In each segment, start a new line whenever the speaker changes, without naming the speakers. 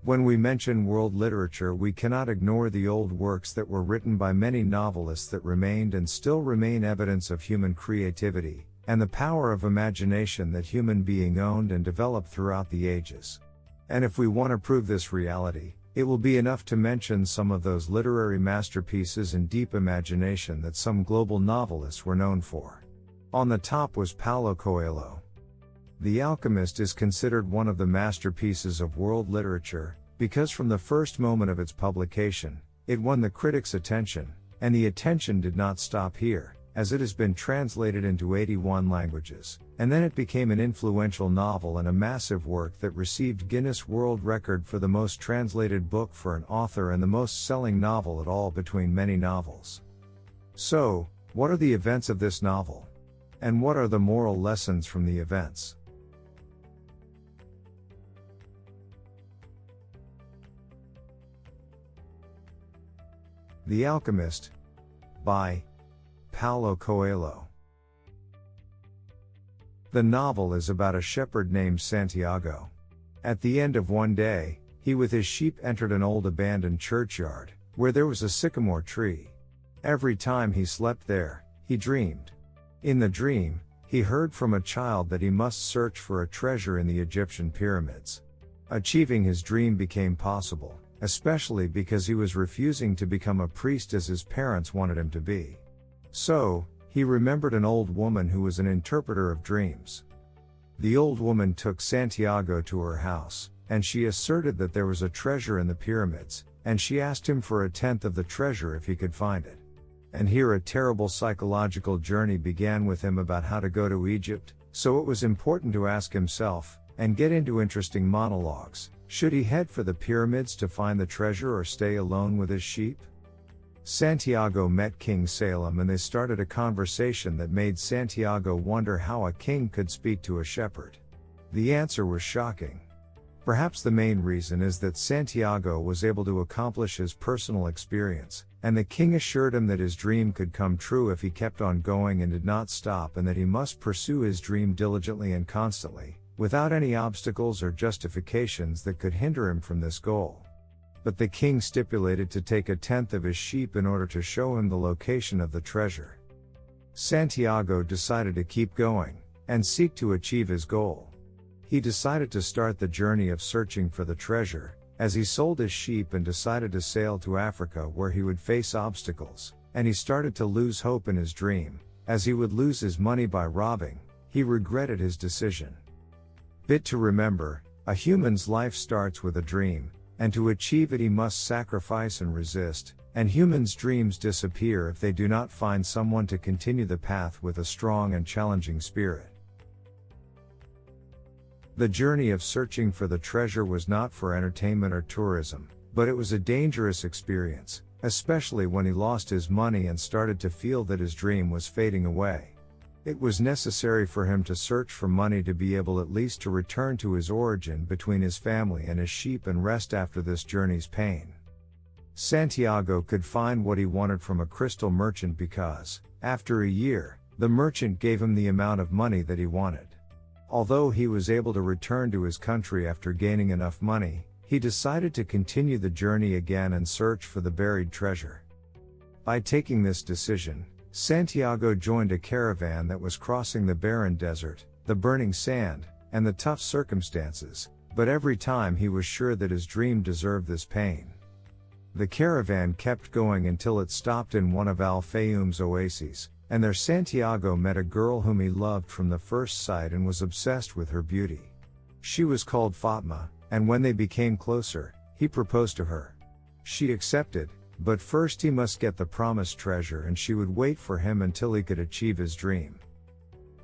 When we mention world literature, we cannot ignore the old works that were written by many novelists that remained and still remain evidence of human creativity, and the power of imagination that human being owned and developed throughout the ages. And if we want to prove this reality, it will be enough to mention some of those literary masterpieces and deep imagination that some global novelists were known for. On the top was Paulo Coelho. The Alchemist is considered one of the masterpieces of world literature, because from the first moment of its publication, it won the critics' attention, and the attention did not stop here, as it has been translated into 81 languages, and then it became an influential novel and a massive work that received Guinness World Record for the most translated book for an author and the most selling novel at all between many novels. So, what are the events of this novel? And what are the moral lessons from the events? The Alchemist, by Paulo Coelho. The novel is about a shepherd named Santiago. At the end of one day, he with his sheep entered an old abandoned churchyard, where there was a sycamore tree. Every time he slept there, he dreamed. In the dream, he heard from a child that he must search for a treasure in the Egyptian pyramids. Achieving his dream became possible, especially because he was refusing to become a priest as his parents wanted him to be. So, he remembered an old woman who was an interpreter of dreams. The old woman took Santiago to her house, and she asserted that there was a treasure in the pyramids, and she asked him for a tenth of the treasure if he could find it. And here a terrible psychological journey began with him about how to go to Egypt, so it was important to ask himself, and get into interesting monologues, should he head for the pyramids to find the treasure or stay alone with his sheep? Santiago met King Salem and they started a conversation that made Santiago wonder how a king could speak to a shepherd. The answer was shocking. Perhaps the main reason is that Santiago was able to accomplish his personal experience, and the king assured him that his dream could come true if he kept on going and did not stop, and that he must pursue his dream diligently and constantly, without any obstacles or justifications that could hinder him from this goal. But the king stipulated to take a tenth of his sheep in order to show him the location of the treasure. Santiago decided to keep going, and seek to achieve his goal. He decided to start the journey of searching for the treasure, as he sold his sheep and decided to sail to Africa where he would face obstacles, and he started to lose hope in his dream, as he would lose his money by robbing. He regretted his decision. Bit to remember, a human's life starts with a dream, and to achieve it he must sacrifice and resist, and humans' dreams disappear if they do not find someone to continue the path with a strong and challenging spirit. The journey of searching for the treasure was not for entertainment or tourism, but it was a dangerous experience, especially when he lost his money and started to feel that his dream was fading away. It was necessary for him to search for money to be able at least to return to his origin between his family and his sheep and rest after this journey's pain. Santiago could find what he wanted from a crystal merchant because, after a year, the merchant gave him the amount of money that he wanted. Although he was able to return to his country after gaining enough money, he decided to continue the journey again and search for the buried treasure. By taking this decision, Santiago joined a caravan that was crossing the barren desert, the burning sand, and the tough circumstances, but every time he was sure that his dream deserved this pain. The caravan kept going until it stopped in one of Al Fayoum's oases, and there Santiago met a girl whom he loved from the first sight and was obsessed with her beauty. She was called Fatma, and when they became closer, he proposed to her. She accepted, but first he must get the promised treasure and she would wait for him until he could achieve his dream.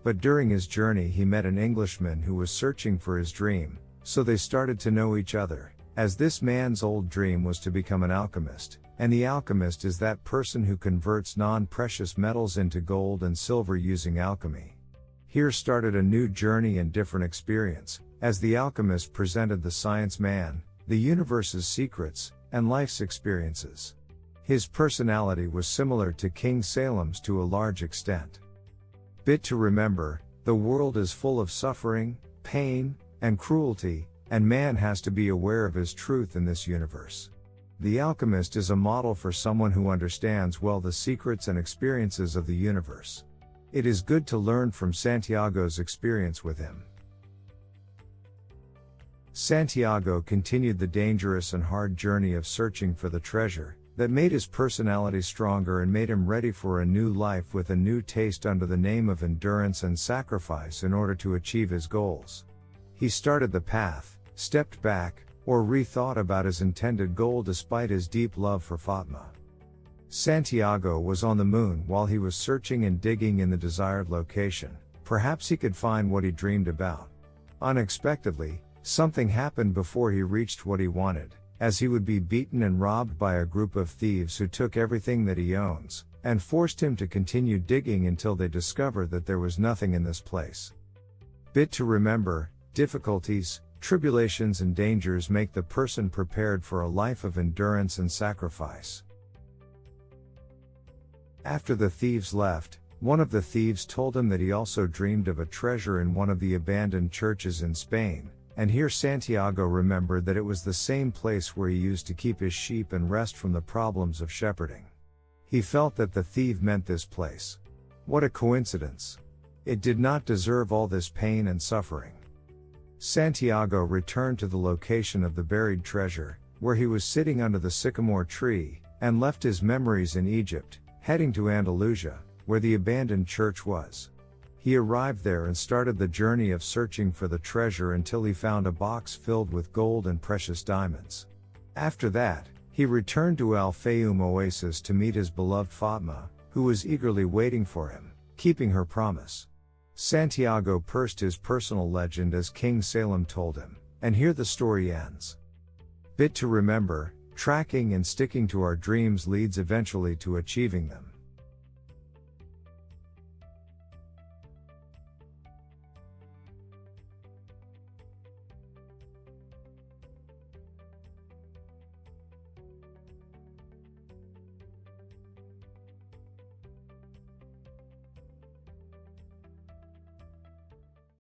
But during his journey he met an Englishman who was searching for his dream, so they started to know each other, as this man's old dream was to become an alchemist, and the alchemist is that person who converts non-precious metals into gold and silver using alchemy. Here started a new journey and different experience, as the alchemist presented the science man, the universe's secrets, and life's experiences. His personality was similar to King Salem's to a large extent. Bit to remember, the world is full of suffering, pain, and cruelty, and man has to be aware of his truth in this universe. The alchemist is a model for someone who understands well the secrets and experiences of the universe. It is good to learn from Santiago's experience with him. Santiago continued the dangerous and hard journey of searching for the treasure that made his personality stronger and made him ready for a new life with a new taste under the name of endurance and sacrifice in order to achieve his goals. He started the path, stepped back, or rethought about his intended goal despite his deep love for Fatma. Santiago was on the moon while he was searching and digging in the desired location. Perhaps he could find what he dreamed about. Unexpectedly, something happened before he reached what he wanted, as he would be beaten and robbed by a group of thieves who took everything that he owns, and forced him to continue digging until they discovered that there was nothing in this place. Bit to remember: difficulties, tribulations and dangers make the person prepared for a life of endurance and sacrifice. After the thieves left, one of the thieves told him that he also dreamed of a treasure in one of the abandoned churches in Spain, and here Santiago remembered that it was the same place where he used to keep his sheep and rest from the problems of shepherding. He felt that the thief meant this place. What a coincidence! It did not deserve all this pain and suffering. Santiago returned to the location of the buried treasure, where he was sitting under the sycamore tree, and left his memories in Egypt, heading to Andalusia, where the abandoned church was. He arrived there and started the journey of searching for the treasure until he found a box filled with gold and precious diamonds. After that, he returned to Al Fayoum Oasis to meet his beloved Fatma, who was eagerly waiting for him, keeping her promise. Santiago pursed his personal legend as King Salem told him, and here the story ends. Bit to remember: tracking and sticking to our dreams leads eventually to achieving them.